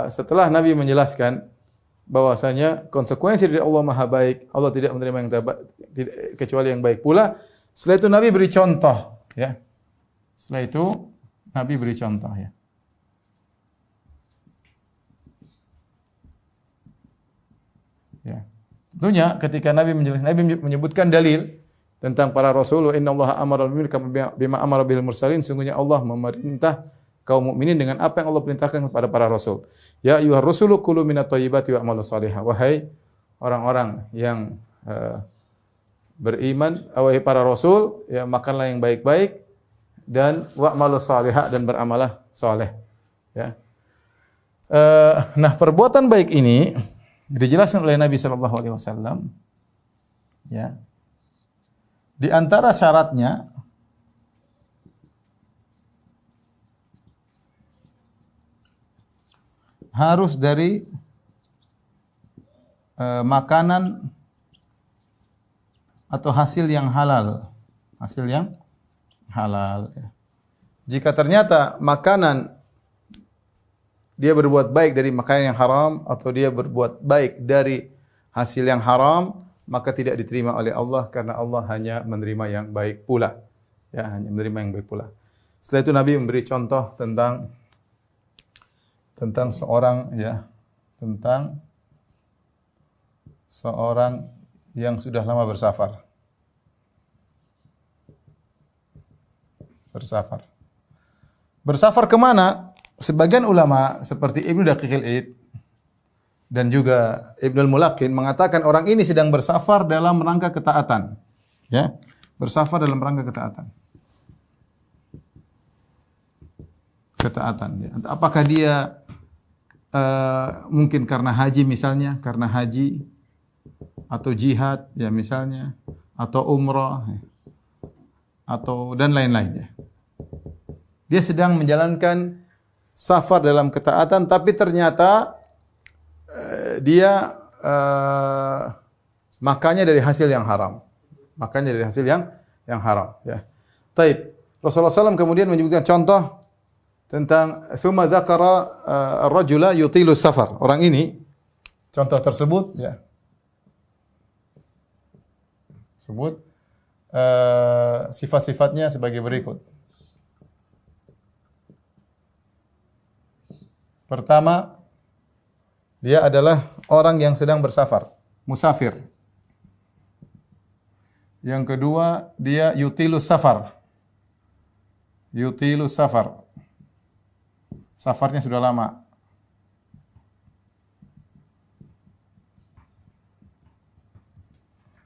setelah Nabi menjelaskan bahwasanya konsekuensi dari Allah Maha Baik, Allah tidak menerima yang kecuali yang baik pula. Setelah itu Nabi beri contoh, ya. Setelah itu Nabi beri contoh, ya. Ya. Tentunya ketika Nabi menjelaskan, Nabi menyebutkan dalil tentang para rasul, innallaha amara bima amara bil mursalin, sungguhnya Allah memerintah kaum mukminin dengan apa yang Allah perintahkan kepada para rasul. Ya ayyuhar rusulu kulu minat thayyibati wa'malu salihah. Wahai orang-orang yang beriman, wahai para rasul, ya makanlah yang baik-baik dan wa'malu salihah, dan beramalah saleh. Ya. Nah, perbuatan baik ini dijelaskan oleh Nabi sallallahu alaihi wasallam, ya. Di antara syaratnya harus dari makanan atau hasil yang halal. Hasil yang halal. Jika ternyata makanan dia berbuat baik dari makanan yang haram, atau dia berbuat baik dari hasil yang haram, maka tidak diterima oleh Allah, karena Allah hanya menerima yang baik pula. Ya, hanya menerima yang baik pula. Setelah itu Nabi memberi contoh tentang seorang, ya, tentang seorang yang sudah lama bersafar. Bersafar kemana? Sebagian ulama seperti Ibnu Daqiqil Id dan juga Ibnu Al-Mulaqin mengatakan orang ini sedang bersafar dalam rangka ketaatan. Ya, bersafar dalam rangka ketaatan. Ya. Apakah dia mungkin karena haji misalnya, karena haji atau jihad, ya misalnya, atau umrah, ya, atau dan lain-lain, ya. Dia sedang menjalankan safar dalam ketaatan, tapi ternyata dia makannya dari hasil yang haram. Makannya dari hasil yang haram, ya. Taib. Rasulullah SAW kemudian menyebutkan contoh tentang thumma dzakara ar-rajula yutilu safar. Orang ini, contoh tersebut, ya. Sebut sifat-sifatnya sebagai berikut. Pertama, dia adalah orang yang sedang bersafar, musafir. Yang kedua, dia yutilus safar. Yutilus safar. Safarnya sudah lama.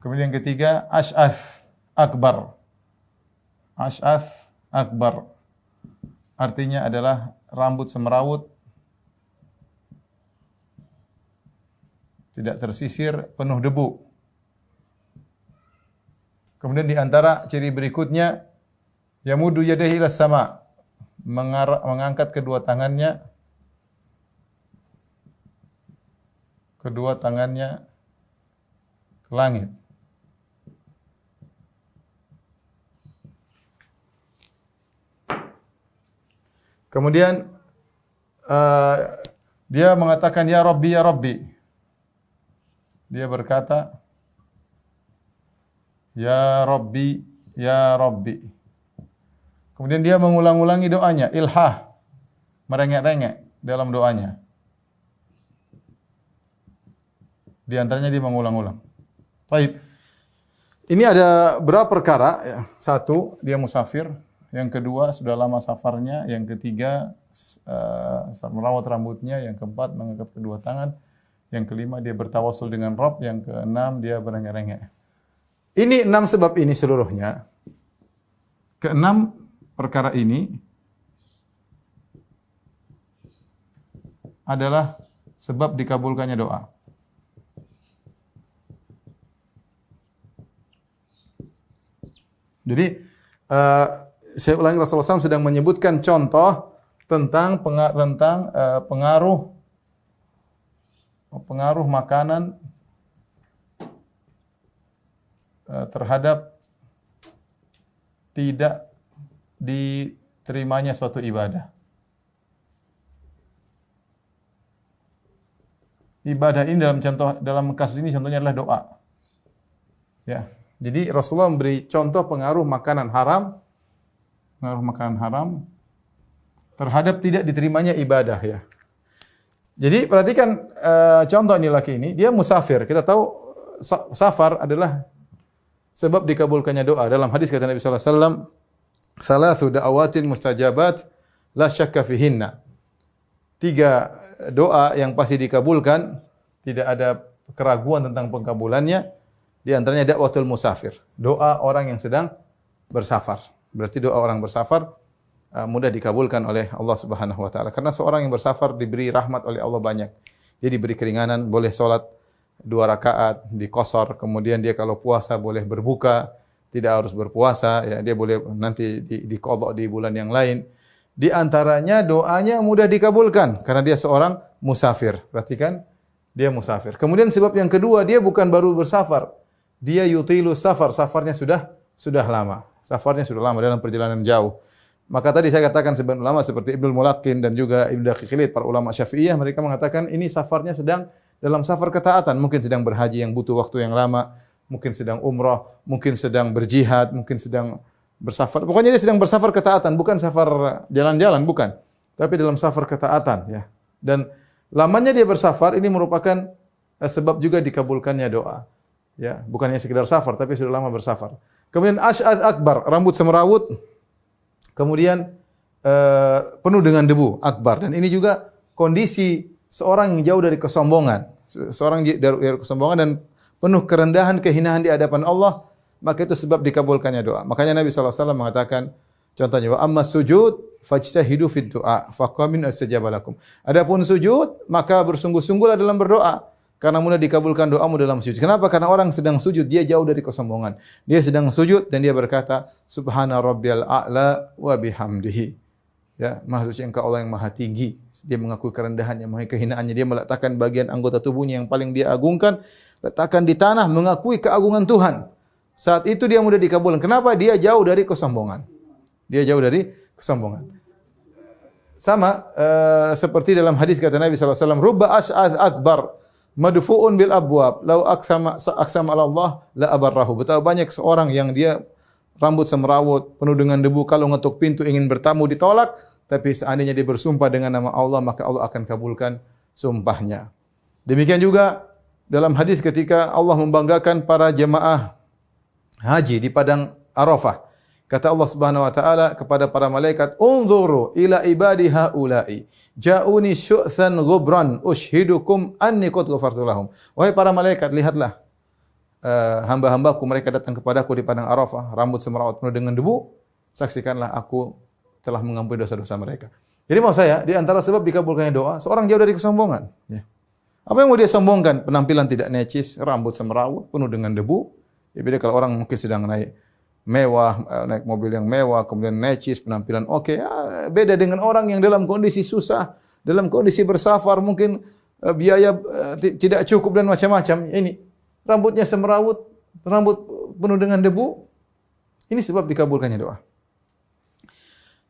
Kemudian yang ketiga, ash'ath akbar. Ash'ath akbar. Artinya adalah rambut semerawut, tidak tersisir, penuh debu. Kemudian di antara ciri berikutnya, yamudu yadayhi ilas sama, mengangkat kedua tangannya ke langit. Kemudian dia mengatakan ya Rabbi ya Rabbi. Dia berkata, ya Rabbi, ya Rabbi. Kemudian dia mengulang-ulangi doanya, ilhah, merengek-rengek dalam doanya. Di antaranya dia mengulang-ulang. Baik. Ini ada berapa perkara? Ya. Satu, dia musafir. Yang kedua, sudah lama safarnya. Yang ketiga, merawat rambutnya. Yang keempat, mengangkat kedua tangan. Yang kelima, dia bertawasul dengan Rabb. Yang keenam, dia berengek-rengek. Ini 6 sebab ini seluruhnya. Keenam perkara ini adalah sebab dikabulkannya doa. Jadi, saya ulangi, Rasulullah SAW sedang menyebutkan contoh tentang pengaruh makanan terhadap tidak diterimanya suatu ibadah. ibadah ini dalam kasus ini contohnya adalah doa. Ya. Jadi Rasulullah memberi contoh pengaruh makanan haram terhadap tidak diterimanya ibadah ya. Jadi perhatikan contoh ini laki ini, dia musafir. Kita tahu safar adalah sebab dikabulkannya doa. Dalam hadis kata Nabi sallallahu alaihi wasallam, "Thalathu da'awatin mustajabat la syakka fihinna." 3 doa yang pasti dikabulkan, tidak ada keraguan tentang pengkabulannya. Di antaranya da'watul musafir, doa orang yang sedang bersafar. Berarti doa orang bersafar mudah dikabulkan oleh Allah Subhanahu wa taala. Karena seorang yang bersafar diberi rahmat oleh Allah banyak. Dia diberi keringanan, boleh salat 2 rakaat, dikosor, kemudian dia kalau puasa boleh berbuka, tidak harus berpuasa, ya dia boleh nanti diqadha di bulan yang lain. Di antaranya doanya mudah dikabulkan karena dia seorang musafir. Perhatikan, dia musafir. Kemudian sebab yang kedua, dia bukan baru bersafar. Dia yutilu safar, safarnya sudah lama. Safarnya sudah lama dalam perjalanan jauh. Maka tadi saya katakan sebagian ulama seperti Ibnul Mulaqqin dan juga Ibnu Daqiqilid, para ulama Syafi'iyah, mereka mengatakan ini safarnya sedang dalam safar ketaatan, mungkin sedang berhaji yang butuh waktu yang lama, mungkin sedang umrah, mungkin sedang berjihad, mungkin sedang bersafar. Pokoknya dia sedang bersafar ketaatan, bukan safar jalan-jalan, bukan. Tapi dalam safar ketaatan ya. Dan lamanya dia bersafar ini merupakan sebab juga dikabulkannya doa. Ya, bukannya sekedar safar tapi sudah lama bersafar. Kemudian asy'ad akbar, rambut semerawut. Kemudian penuh dengan debu, akbar. Dan ini juga kondisi seorang yang jauh dari kesombongan. Seorang dari kesombongan dan penuh kerendahan, kehinaan di hadapan Allah, maka itu sebab dikabulkannya doa. Makanya Nabi SAW mengatakan, contohnya, wa amma sujud fajtahidu fid du'a faqamin astajaba lakum. Adapun sujud, maka bersungguh-sungguhlah dalam berdoa. Karena mudah dikabulkan doamu dalam sujud. Kenapa? Karena orang sedang sujud, dia jauh dari kesombongan. Dia sedang sujud dan dia berkata, Subhana rabbiyal a'la wa bihamdihi. Ya, maha suci engkau Allah yang maha tinggi. Dia mengakui kerendahannya, maha kehinaannya. Dia meletakkan bagian anggota tubuhnya yang paling dia agungkan, letakkan di tanah, mengakui keagungan Tuhan. Saat itu dia mudah dikabulkan. Kenapa? Dia jauh dari kesombongan. Dia jauh dari kesombongan. Sama seperti dalam hadis kata Nabi SAW, Rubba ash'ad akbar. Madfu'un bil abwab, lau aksama ala Allah la abarrahu. Betapa banyak seorang yang dia rambut semerawut, penuh dengan debu, kalau ngetuk pintu ingin bertamu ditolak, tapi seandainya dia bersumpah dengan nama Allah, maka Allah akan kabulkan sumpahnya. Demikian juga dalam hadis ketika Allah membanggakan para jemaah haji di padang Arafah. Kata Allah Subhanahu wa taala kepada para malaikat, "Unzuru ila ibadi haula'i, ja'uni syu'than ghubran, ushhidukum anni qad ghafartu lahum." Wahai para malaikat, lihatlah hamba-hambaku, mereka datang kepadaku di padang Arafah, rambut semerawut penuh dengan debu, saksikanlah aku telah mengampuni dosa-dosa mereka. Jadi mau saya, di antara sebab dikabulkannya doa, seorang jauh dari kesombongan, ya. Apa yang mau dia sombongkan? Penampilan tidak necis, rambut semerawut penuh dengan debu. Ya beda kalau orang mungkin sedang naik mewah, naik mobil yang mewah, kemudian necis, penampilan oke. Ya, beda dengan orang yang dalam kondisi susah, dalam kondisi bersafar, mungkin biaya tidak cukup dan macam-macam. Ini rambutnya semerawut, rambut penuh dengan debu. Ini sebab dikabulkannya doa.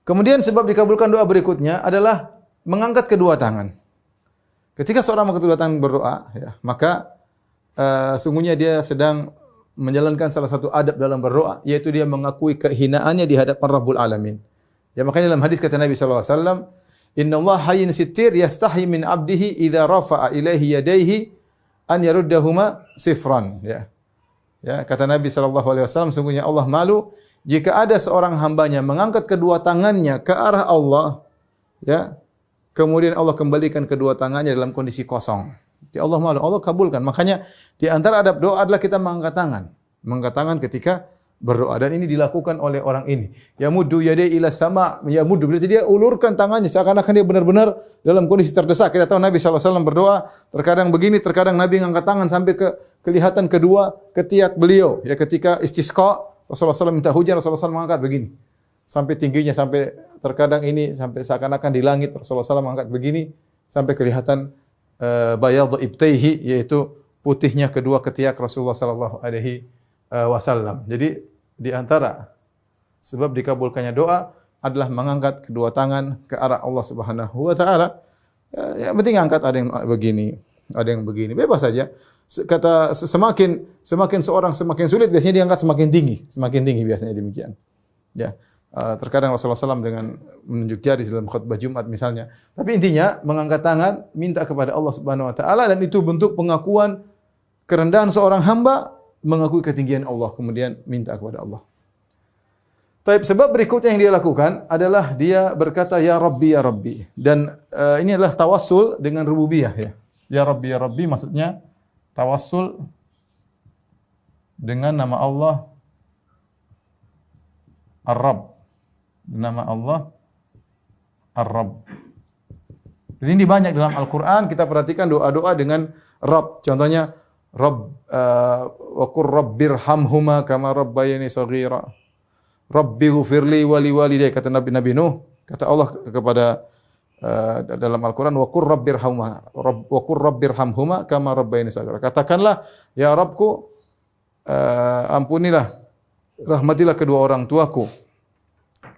Kemudian sebab dikabulkan doa berikutnya adalah mengangkat kedua tangan. Ketika seorang mengangkat kedua tangan berdoa, ya, maka sungguhnya dia sedang menjalankan salah satu adab dalam berdoa, yaitu dia mengakui kehinaannya di hadapan Rabbul Alamin. Ya, makanya dalam hadis kata Nabi sallallahu alaihi wasallam, "Innallaha hayyun sittir yastahi min 'abdihi idza rafa'a ilaihi yadayhi an yaruddahuma sifran." Ya. Ya, kata Nabi sallallahu alaihi wasallam, sungguhnya Allah malu jika ada seorang hambanya mengangkat kedua tangannya ke arah Allah, ya, kemudian Allah kembalikan kedua tangannya dalam kondisi kosong. Jadi Allah malu, Allah kabulkan. Makanya di antara adab doa adalah kita mengangkat tangan. Mengangkat tangan ketika berdoa. Dan ini dilakukan oleh orang ini. Yamuddu yadayhi ila sama, yamuddu, berarti dia ulurkan tangannya seakan-akan dia benar-benar dalam kondisi terdesak. Kita tahu Nabi SAW berdoa, terkadang begini, terkadang Nabi mengangkat tangan sampai ke kelihatan kedua ketiak beliau. Ya, ketika istisqa, Rasulullah SAW minta hujan, Rasulullah SAW mengangkat begini. Sampai tingginya, sampai terkadang ini sampai seakan-akan di langit, Rasulullah SAW mengangkat begini sampai kelihatan bayadhu ibtaihi, yaitu putihnya kedua ketiak Rasulullah sallallahu alaihi wasallam. Jadi di antara sebab dikabulkannya doa adalah mengangkat kedua tangan ke arah Allah Subhanahu wa taala. Yang penting angkat, ada yang begini, ada yang begini. Bebas saja. Kata semakin seorang semakin sulit biasanya diangkat semakin tinggi biasanya demikian. Ya. Terkadang Rasulullah SAW dengan menunjuk jari dalam khutbah Jumat misalnya. Tapi intinya mengangkat tangan minta kepada Allah Subhanahu wa taala dan itu bentuk pengakuan kerendahan seorang hamba mengakui ketinggian Allah kemudian minta kepada Allah. Tapi sebab berikutnya yang dia lakukan adalah dia berkata ya Rabbi ya Rabbi dan ini adalah tawassul dengan rububiyah ya. Ya Rabbi maksudnya tawassul dengan nama Allah Ar-Rabb. Nama Allah Ar-Rabb. Jadi ini banyak dalam Al-Qur'an kita perhatikan doa-doa dengan Rabb. Contohnya Rabb wa qur rabbirhamhuma kama rabbayani shaghira. Rabbi ghfirli wa liwalidayya kata Nabi Nuh, kata Allah kepada dalam Al-Qur'an wa qur rabbirhamhuma kama rabbayani shaghira. Katakanlah ya Rabbku ampunilah rahmatilah kedua orang tuaku.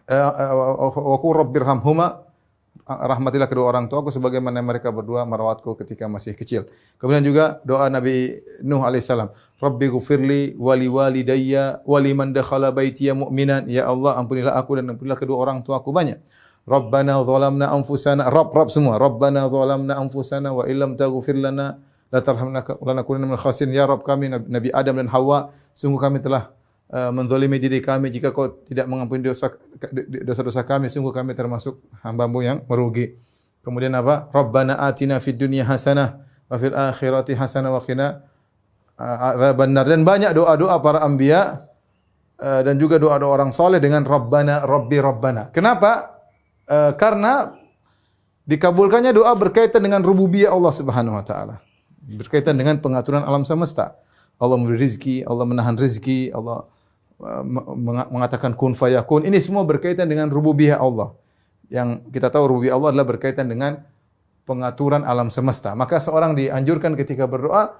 Wa qur rabbirhamhuma rahmatilah kedua orang tuaku sebagaimana mereka berdua merawatku ketika masih kecil. Kemudian juga doa Nabi Nuh alaihissalam, Rabbi ghfirli wa liwalidayya wa liman dakhala baitiya mu'minan. Ya Allah, ampunilah aku dan ampunilah kedua orang tuaku banyak. Rabbana zalamna anfusana, Rabb semua. Rabbana zalamna anfusana wa illam taghfir lana la tarhamna lanakunanna minal khasirin. Ya Rabb kami Nabi Adam dan Hawa, sungguh kami telah menzalimi diri kami, jika kau tidak mengampuni dosa-dosa kami, sungguh kami termasuk hamba-Mu yang merugi. Kemudian apa? Rabbana atina fid dunya hasanah wa fil akhirati hasanah wa qina adzabannar. Dan banyak doa-doa para anbiya dan juga doa-doa orang soleh dengan Rabbana Rabbi Rabbana. Kenapa? Karena dikabulkannya doa berkaitan dengan rububiyah Allah Subhanahu wa taala. Berkaitan dengan pengaturan alam semesta. Allah memberi rezeki, Allah menahan rezeki, Allah mengatakan kun fayakun. Ini semua berkaitan dengan rububiyah Allah. Yang kita tahu rububiyah Allah adalah berkaitan dengan pengaturan alam semesta. Maka seorang dianjurkan ketika berdoa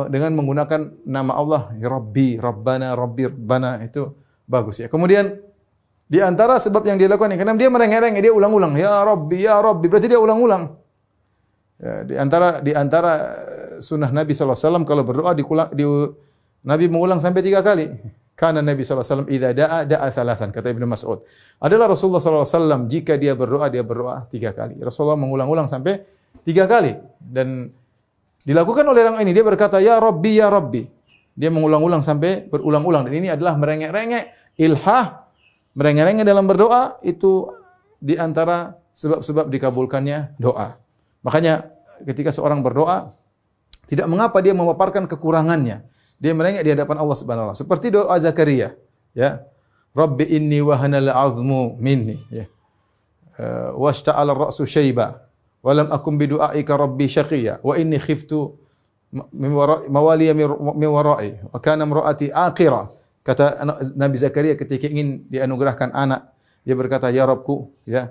dengan menggunakan nama Allah, ya Rabbi, Rabbana, Rabbi, Rabbana, itu bagus ya. Kemudian di antara sebab yang dia lakukan, karena dia merengek-rengek, dia ulang-ulang, ya Rabbi, berarti dia ulang-ulang. Ya, di antara sunnah Nabi SAW kalau berdoa Nabi mengulang sampai 3 kali. Karena Nabi SAW idza da'a thalathan, kata Ibnu Mas'ud. Adalah Rasulullah SAW jika dia berdoa 3 kali. Rasulullah mengulang-ulang sampai 3 kali. Dan dilakukan oleh orang ini, dia berkata ya Rabbi. Dia mengulang-ulang sampai berulang-ulang. Dan ini adalah merengek-rengek, ilhah, merengek-rengek dalam berdoa, itu di antara sebab-sebab dikabulkannya doa. Makanya ketika seorang berdoa, tidak mengapa dia memaparkan kekurangannya. Dia merengek di hadapan Allah Subhanahu wa taala. Seperti doa Zakaria, ya. Rabbi inni wahanal 'azmu minni, ya. Washta'ala ar-ra'su syaiba wa lam akun bi du'aika rabbi syaqiyya wa inni khiftu mawaliya min wara'i wa kana imra'ati aqira. Kata Nabi Zakaria ketika ingin dianugerahkan anak, dia berkata, "Ya Rabbku, ya,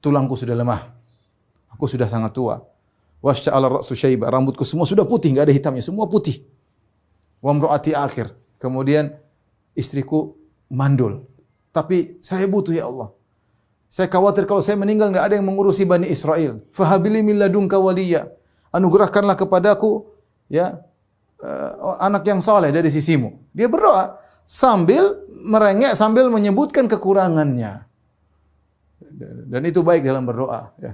tulangku sudah lemah. Aku sudah sangat tua. Washta'ala ra'su syaiba, rambutku semua sudah putih, enggak ada hitamnya, semua putih. Wa imra'ati akhir." Kemudian istriku mandul. Tapi saya butuh ya Allah. Saya khawatir kalau saya meninggal enggak ada yang mengurusi Bani Israel. Fahabili min ladunka waliya. Anugerahkanlah kepadaku ya anak yang saleh dari sisimu. Dia berdoa sambil merengek, sambil menyebutkan kekurangannya. Dan itu baik dalam berdoa ya.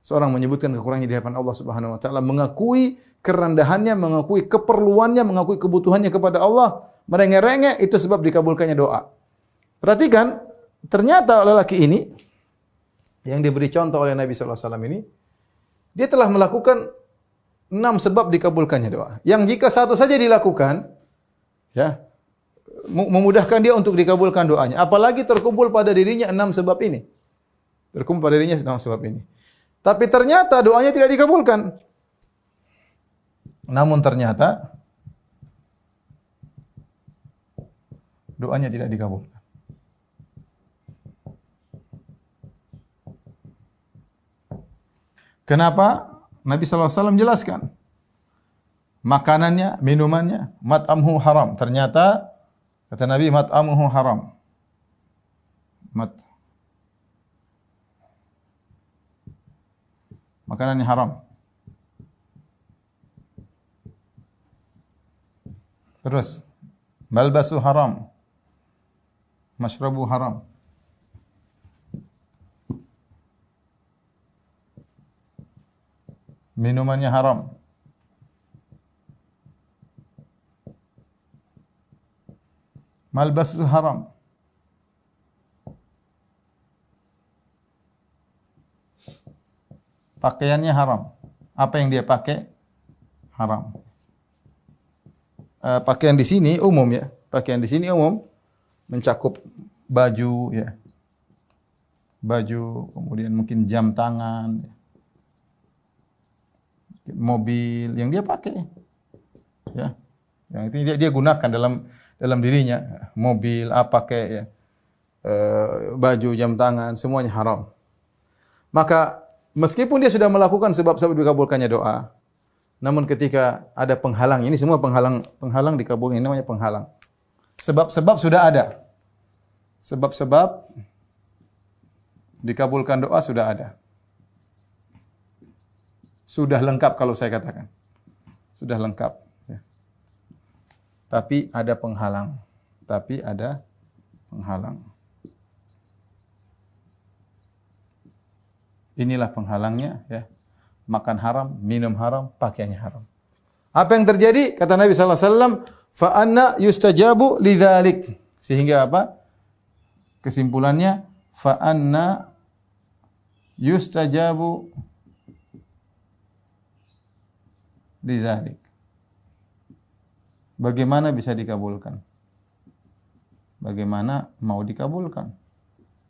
Seorang menyebutkan kekurangannya di hadapan Allah Subhanahu wa taala, mengakui kerendahannya, mengakui keperluannya, mengakui kebutuhannya kepada Allah, merengek-rengek, itu sebab dikabulkannya doa. Perhatikan, ternyata lelaki ini yang diberi contoh oleh Nabi sallallahu alaihi wasallam ini, dia telah melakukan 6 sebab dikabulkannya doa. Yang jika satu saja dilakukan, ya, memudahkan dia untuk dikabulkan doanya. Apalagi terkumpul pada dirinya 6 sebab ini. Terkumpul pada dirinya 6 sebab ini. Tapi ternyata doanya tidak dikabulkan. Namun ternyata doanya tidak dikabulkan. Kenapa? Nabi SAW jelaskan. Makanannya, minumannya, mat'amhu haram. Ternyata, kata Nabi, mat'amhu haram. Makanannya haram. Terus malbasu haram, mashrabu haram. Minumannya haram. Malbasu haram. Pakaiannya haram. Apa yang dia pakai haram. Pakaian di sini umum ya. Pakaian di sini umum mencakup baju ya. Baju, kemudian mungkin jam tangan, mobil yang dia pakai. Ya. Yang itu dia gunakan dalam dirinya, mobil apa kayak ya. Baju, jam tangan, semuanya haram. Maka meskipun dia sudah melakukan sebab-sebab dikabulkannya doa, namun ketika ada penghalang, ini semua penghalang dikabulkan, ini namanya penghalang. Sebab-sebab sudah ada. Sebab-sebab dikabulkan doa sudah ada. Sudah lengkap kalau saya katakan. Sudah lengkap. Ya. Tapi ada penghalang. Inilah penghalangnya ya. Makan haram, minum haram, pakaiannya haram. Apa yang terjadi? Kata Nabi sallallahu alaihi wasallam, fa anna yustajabu lidzalik. Sehingga apa? Kesimpulannya, fa anna yustajabu lidzalik. Bagaimana bisa dikabulkan? Bagaimana mau dikabulkan?